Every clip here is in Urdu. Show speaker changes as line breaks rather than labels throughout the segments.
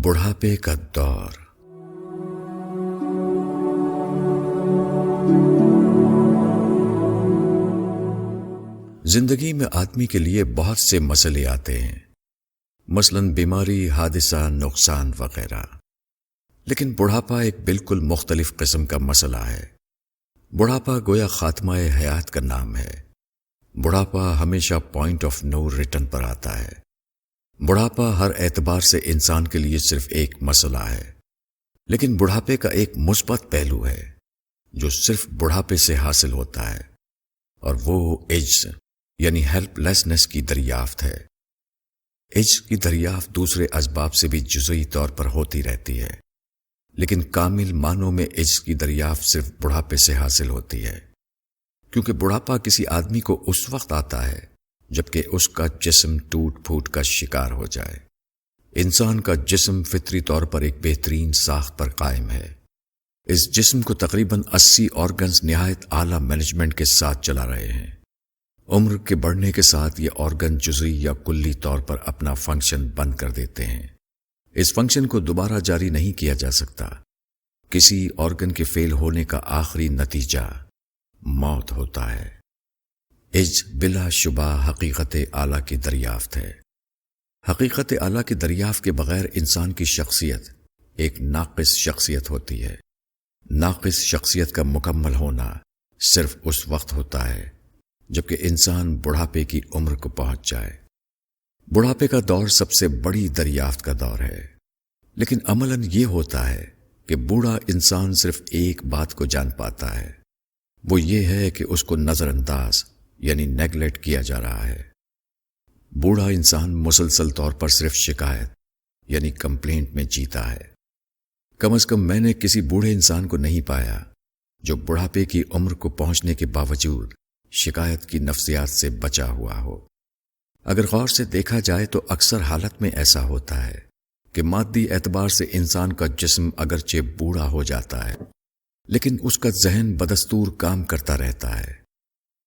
بڑھاپے کا دور۔ زندگی میں آدمی کے لیے بہت سے مسئلے آتے ہیں، مثلاً بیماری، حادثہ، نقصان وغیرہ۔ لیکن بڑھاپا ایک بالکل مختلف قسم کا مسئلہ ہے۔ بڑھاپا گویا خاتمہ حیات کا نام ہے۔ بڑھاپا ہمیشہ پوائنٹ آف نو ریٹرن پر آتا ہے۔ بڑھاپا ہر اعتبار سے انسان کے لیے صرف ایک مسئلہ ہے، لیکن بڑھاپے کا ایک مثبت پہلو ہے جو صرف بڑھاپے سے حاصل ہوتا ہے، اور وہ عجز یعنی ہیلپ لیسنس کی دریافت ہے۔ عجز کی دریافت دوسرے اسباب سے بھی جزئی طور پر ہوتی رہتی ہے، لیکن کامل معنوں میں عجز کی دریافت صرف بڑھاپے سے حاصل ہوتی ہے، کیونکہ بڑھاپا کسی آدمی کو اس وقت آتا ہے جبکہ اس کا جسم ٹوٹ پھوٹ کا شکار ہو جائے۔ انسان کا جسم فطری طور پر ایک بہترین ساخت پر قائم ہے۔ اس جسم کو تقریباً 80 آرگنز نہایت اعلیٰ مینجمنٹ کے ساتھ چلا رہے ہیں۔ عمر کے بڑھنے کے ساتھ یہ آرگن جزئی یا کلی طور پر اپنا فنکشن بند کر دیتے ہیں۔ اس فنکشن کو دوبارہ جاری نہیں کیا جا سکتا۔ کسی آرگن کے فیل ہونے کا آخری نتیجہ موت ہوتا ہے۔ عجز بلا شبہ حقیقت اعلیٰ کی دریافت ہے۔ حقیقت اعلیٰ کی دریافت کے بغیر انسان کی شخصیت ایک ناقص شخصیت ہوتی ہے۔ ناقص شخصیت کا مکمل ہونا صرف اس وقت ہوتا ہے جبکہ انسان بڑھاپے کی عمر کو پہنچ جائے۔ بڑھاپے کا دور سب سے بڑی دریافت کا دور ہے، لیکن عملاً یہ ہوتا ہے کہ بوڑھا انسان صرف ایک بات کو جان پاتا ہے، وہ یہ ہے کہ اس کو نظر انداز یعنی نیگلیکٹ کیا جا رہا ہے۔ بوڑھا انسان مسلسل طور پر صرف شکایت یعنی کمپلینٹ میں جیتا ہے۔ کم از کم میں نے کسی بوڑھے انسان کو نہیں پایا جو بڑھاپے کی عمر کو پہنچنے کے باوجود شکایت کی نفسیات سے بچا ہوا ہو۔ اگر غور سے دیکھا جائے تو اکثر حالت میں ایسا ہوتا ہے کہ مادی اعتبار سے انسان کا جسم اگرچہ بوڑھا ہو جاتا ہے، لیکن اس کا ذہن بدستور کام کرتا رہتا ہے۔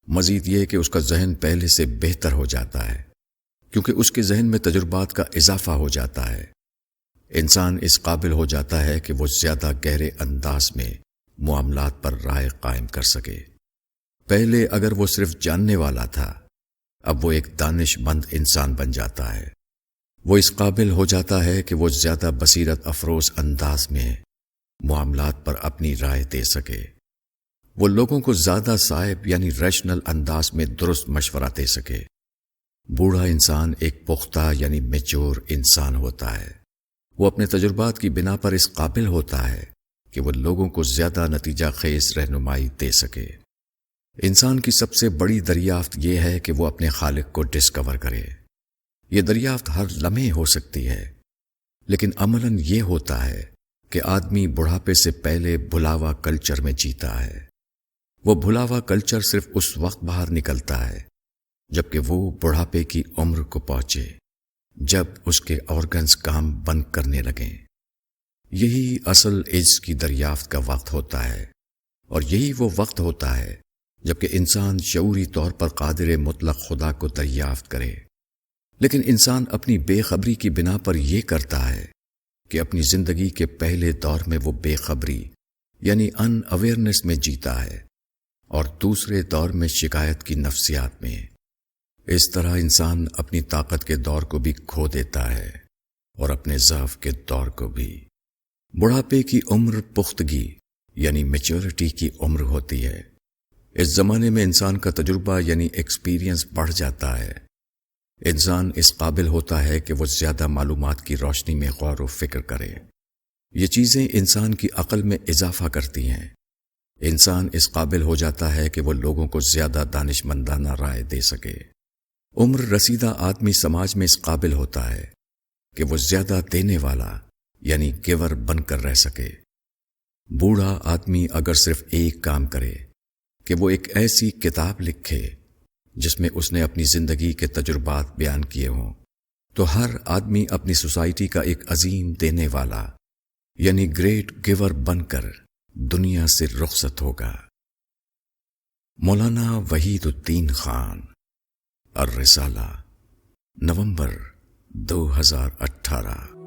مزید یہ کہ اس کا ذہن پہلے سے بہتر ہو جاتا ہے، کیونکہ اس کے ذہن میں تجربات کا اضافہ ہو جاتا ہے۔ انسان اس قابل ہو جاتا ہے کہ وہ زیادہ گہرے انداز میں معاملات پر رائے قائم کر سکے۔ پہلے اگر وہ صرف جاننے والا تھا، اب وہ ایک دانش مند انسان بن جاتا ہے۔ وہ اس قابل ہو جاتا ہے کہ وہ زیادہ بصیرت افروز انداز میں معاملات پر اپنی رائے دے سکے۔ وہ لوگوں کو زیادہ صائب یعنی ریشنل انداز میں درست مشورہ دے سکے۔ بوڑھا انسان ایک پختہ یعنی میچور انسان ہوتا ہے۔ وہ اپنے تجربات کی بنا پر اس قابل ہوتا ہے کہ وہ لوگوں کو زیادہ نتیجہ خیز رہنمائی دے سکے۔ انسان کی سب سے بڑی دریافت یہ ہے کہ وہ اپنے خالق کو ڈسکور کرے۔ یہ دریافت ہر لمحے ہو سکتی ہے، لیکن عملاً یہ ہوتا ہے کہ آدمی بڑھاپے سے پہلے بھلاوا کلچر میں جیتا ہے۔ وہ بھلاوا کلچر صرف اس وقت باہر نکلتا ہے جبکہ وہ بڑھاپے کی عمر کو پہنچے، جب اس کے آرگنز کام بند کرنے لگیں۔ یہی اصل عجز کی دریافت کا وقت ہوتا ہے، اور یہی وہ وقت ہوتا ہے جبکہ انسان شعوری طور پر قادر مطلق خدا کو دریافت کرے۔ لیکن انسان اپنی بے خبری کی بنا پر یہ کرتا ہے کہ اپنی زندگی کے پہلے دور میں وہ بے خبری یعنی ان اویئرنس میں جیتا ہے، اور دوسرے دور میں شکایت کی نفسیات میں۔ اس طرح انسان اپنی طاقت کے دور کو بھی کھو دیتا ہے اور اپنے ضعف کے دور کو بھی۔ بڑھاپے کی عمر پختگی یعنی میچورٹی کی عمر ہوتی ہے۔ اس زمانے میں انسان کا تجربہ یعنی ایکسپیرینس بڑھ جاتا ہے۔ انسان اس قابل ہوتا ہے کہ وہ زیادہ معلومات کی روشنی میں غور و فکر کرے۔ یہ چیزیں انسان کی عقل میں اضافہ کرتی ہیں۔ انسان اس قابل ہو جاتا ہے کہ وہ لوگوں کو زیادہ دانش مندانہ رائے دے سکے۔ عمر رسیدہ آدمی سماج میں اس قابل ہوتا ہے کہ وہ زیادہ دینے والا یعنی گیور بن کر رہ سکے۔ بوڑھا آدمی اگر صرف ایک کام کرے کہ وہ ایک ایسی کتاب لکھے جس میں اس نے اپنی زندگی کے تجربات بیان کیے ہوں، تو ہر آدمی اپنی سوسائٹی کا ایک عظیم دینے والا یعنی گریٹ گیور بن کر دنیا سے رخصت ہوگا۔ مولانا وحید الدین خان، الرسالہ، نومبر 2018۔